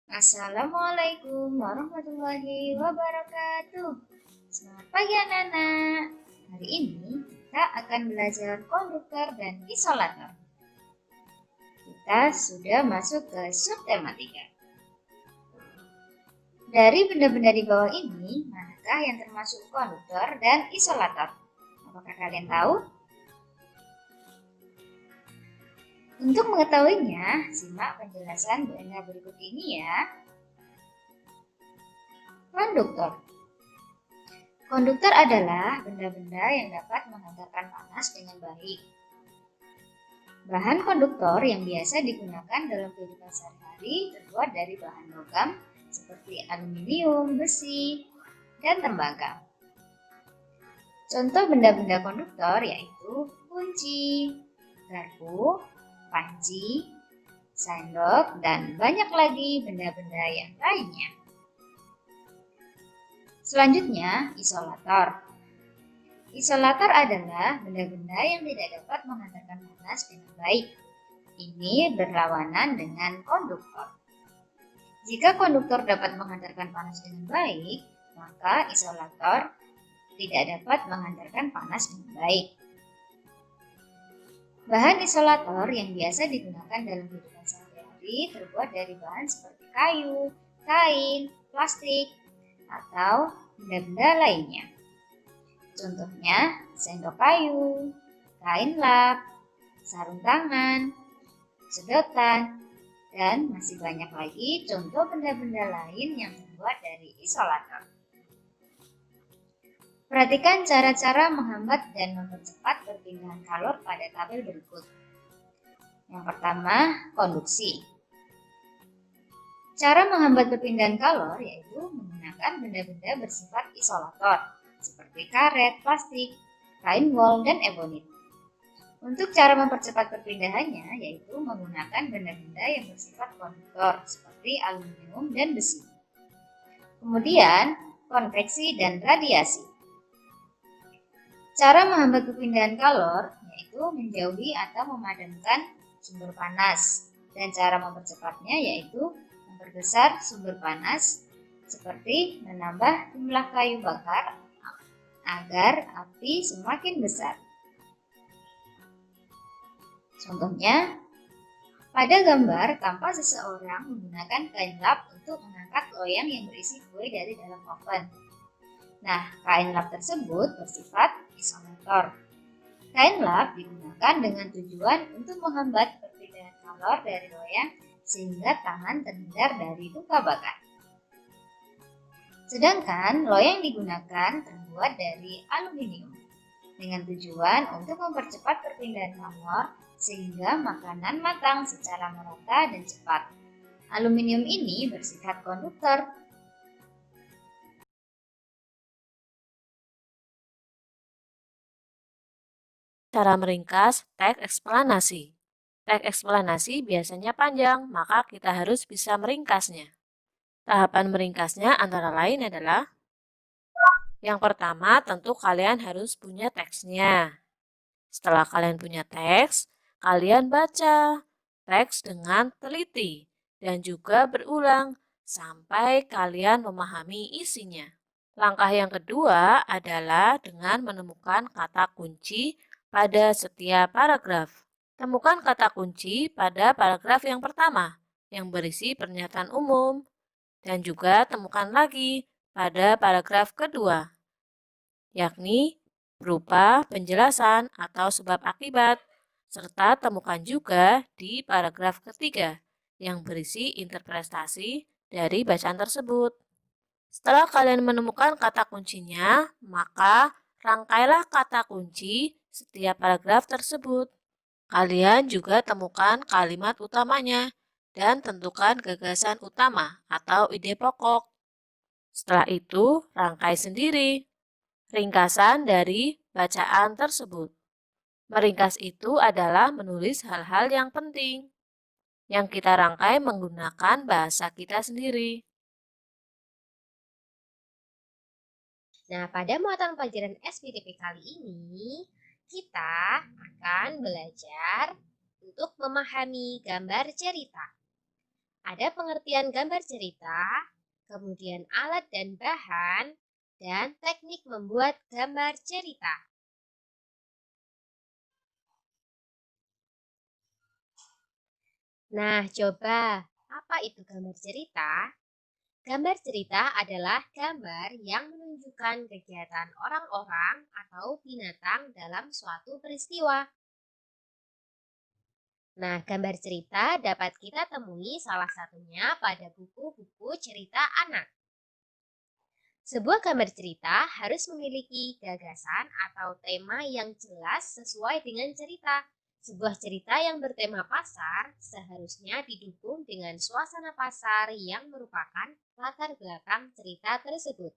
Assalamualaikum warahmatullahi wabarakatuh. Selamat pagi anak-anak. Hari ini kita akan belajar konduktor dan isolator. Kita sudah masuk ke subtematika. Dari benda-benda di bawah ini, manakah yang termasuk konduktor dan isolator? Apakah kalian tahu? Untuk mengetahuinya, simak penjelasan benda berikut ini ya. Konduktor. Konduktor adalah benda-benda yang dapat menghantarkan panas dengan baik. Bahan konduktor yang biasa digunakan dalam kehidupan sehari-hari terbuat dari bahan logam seperti aluminium, besi, dan tembaga. Contoh benda-benda konduktor yaitu kunci, garpu, panci, sendok, dan banyak lagi benda-benda yang lainnya. Selanjutnya, isolator. Isolator adalah benda-benda yang tidak dapat menghantarkan panas dengan baik. Ini berlawanan dengan konduktor. Jika konduktor dapat menghantarkan panas dengan baik, maka isolator tidak dapat menghantarkan panas dengan baik. Bahan isolator yang biasa digunakan dalam kehidupan sehari-hari terbuat dari bahan seperti kayu, kain, plastik, atau benda-benda lainnya. Contohnya sendok kayu, kain lap, sarung tangan, sedotan, dan masih banyak lagi contoh benda-benda lain yang terbuat dari isolator. Perhatikan cara-cara menghambat dan mempercepat perpindahan kalor pada tabel berikut. Yang pertama, konduksi. Cara menghambat perpindahan kalor yaitu menggunakan benda-benda bersifat isolator, seperti karet, plastik, kain wol, dan ebonit. Untuk cara mempercepat perpindahannya yaitu menggunakan benda-benda yang bersifat konduktor, seperti aluminium dan besi. Kemudian, konveksi dan radiasi. Cara menghambat perpindahan kalor yaitu menjauhi atau memadamkan sumber panas, dan cara mempercepatnya yaitu memperbesar sumber panas seperti menambah jumlah kayu bakar agar api semakin besar. Contohnya, pada gambar tampak seseorang menggunakan kain lap untuk mengangkat loyang yang berisi kue dari dalam oven. Nah, kain lap tersebut bersifat isolator. Kain lap digunakan dengan tujuan untuk menghambat perpindahan kalor dari loyang sehingga tangan terhindar dari luka bakar. Sedangkan loyang digunakan terbuat dari aluminium dengan tujuan untuk mempercepat perpindahan kalor sehingga makanan matang secara merata dan cepat. Aluminium ini bersifat konduktor. Cara meringkas teks eksplanasi. Teks eksplanasi biasanya panjang, maka kita harus bisa meringkasnya. Tahapan meringkasnya antara lain adalah: yang pertama, tentu kalian harus punya teksnya. Setelah kalian punya teks, kalian baca teks dengan teliti dan juga berulang sampai kalian memahami isinya. Langkah yang kedua adalah dengan menemukan kata kunci pada setiap paragraf. Temukan kata kunci pada paragraf yang pertama yang berisi pernyataan umum, dan juga temukan lagi pada paragraf kedua, yakni berupa penjelasan atau sebab akibat, serta temukan juga di paragraf ketiga yang berisi interpretasi dari bacaan tersebut. Setelah kalian menemukan kata kuncinya, maka rangkailah kata kunci setiap paragraf tersebut. Kalian juga temukan kalimat utamanya dan tentukan gagasan utama atau ide pokok. Setelah itu, rangkai sendiri ringkasan dari bacaan tersebut. Meringkas itu adalah menulis hal-hal yang penting yang kita rangkai menggunakan bahasa kita sendiri. Nah, pada muatan pelajaran SPTP kali ini, kita akan belajar untuk memahami gambar cerita. Ada pengertian gambar cerita, kemudian alat dan bahan, dan teknik membuat gambar cerita. Nah, coba, apa itu gambar cerita? Gambar cerita adalah gambar yang menunjukkan kegiatan orang-orang atau binatang dalam suatu peristiwa. Nah, gambar cerita dapat kita temui salah satunya pada buku-buku cerita anak. Sebuah gambar cerita harus memiliki gagasan atau tema yang jelas sesuai dengan cerita. Sebuah cerita yang bertema pasar seharusnya didukung dengan suasana pasar yang merupakan latar belakang cerita tersebut.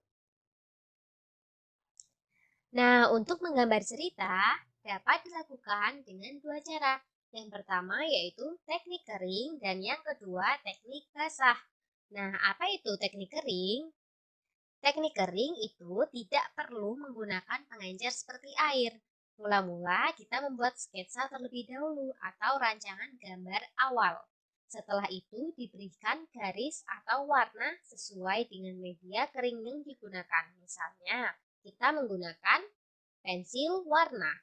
Nah, untuk menggambar cerita dapat dilakukan dengan dua cara. Yang pertama yaitu teknik kering dan yang kedua teknik basah. Nah, apa itu teknik kering? Teknik kering itu tidak perlu menggunakan pengencer seperti air. Mula-mula kita membuat sketsa terlebih dahulu atau rancangan gambar awal. Setelah itu diberikan garis atau warna sesuai dengan media kering yang digunakan. Misalnya, kita menggunakan pensil warna.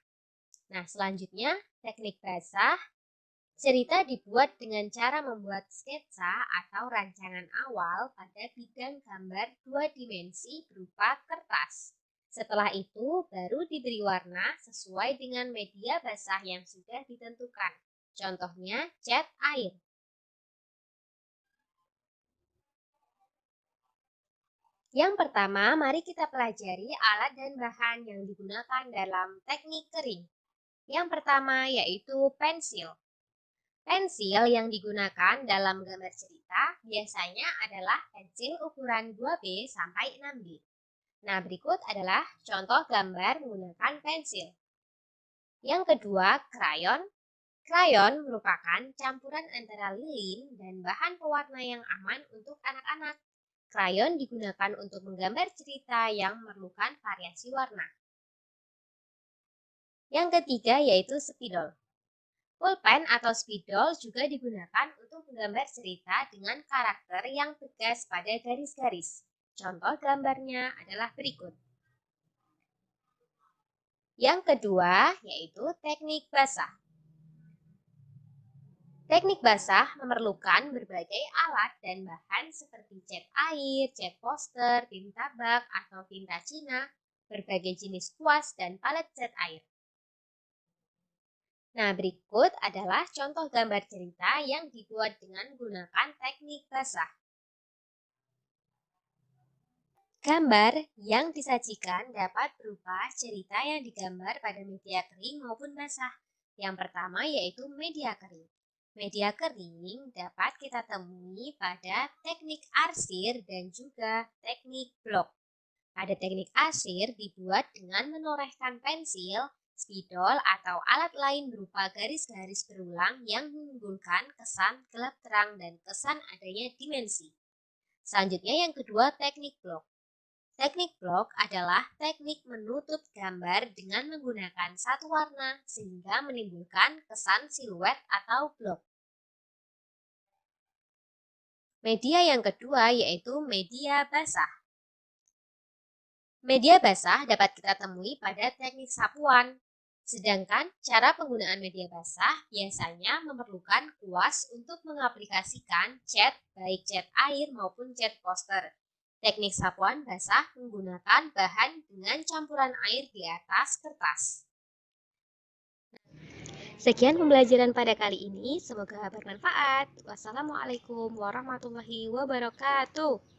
Nah, selanjutnya teknik basah. Cerita dibuat dengan cara membuat sketsa atau rancangan awal pada bidang gambar dua dimensi berupa kertas. Setelah itu baru diberi warna sesuai dengan media basah yang sudah ditentukan. Contohnya cat air. Yang pertama, mari kita pelajari alat dan bahan yang digunakan dalam teknik kering. Yang pertama yaitu pensil. Pensil yang digunakan dalam gambar cerita biasanya adalah pensil ukuran 2B sampai 6B. Nah, berikut adalah contoh gambar menggunakan pensil. Yang kedua, krayon. Krayon merupakan campuran antara lilin dan bahan pewarna yang aman untuk anak-anak. Krayon digunakan untuk menggambar cerita yang memerlukan variasi warna. Yang ketiga yaitu spidol. Pulpen atau spidol juga digunakan untuk menggambar cerita dengan karakter yang tegas pada garis-garis. Contoh gambarnya adalah berikut. Yang kedua yaitu teknik basah. Teknik basah memerlukan berbagai alat dan bahan seperti cat air, cat poster, tinta bak atau tinta Cina, berbagai jenis kuas, dan palet cat air. Nah, berikut adalah contoh gambar cerita yang dibuat dengan menggunakan teknik basah. Gambar yang disajikan dapat berupa cerita yang digambar pada media kering maupun basah. Yang pertama yaitu media kering. Media kering dapat kita temui pada teknik arsir dan juga teknik blok. Pada teknik arsir dibuat dengan menorehkan pensil, spidol atau alat lain berupa garis-garis berulang yang menimbulkan kesan gelap terang dan kesan adanya dimensi. Selanjutnya yang kedua teknik blok. Teknik blok adalah teknik menutup gambar dengan menggunakan satu warna sehingga menimbulkan kesan siluet atau blok. Media yang kedua yaitu media basah. Media basah dapat kita temui pada teknik sapuan. Sedangkan cara penggunaan media basah biasanya memerlukan kuas untuk mengaplikasikan cat, baik cat air maupun cat poster. Teknik sapuan basah menggunakan bahan dengan campuran air di atas kertas. Sekian pembelajaran pada kali ini, semoga bermanfaat. Wassalamualaikum warahmatullahi wabarakatuh.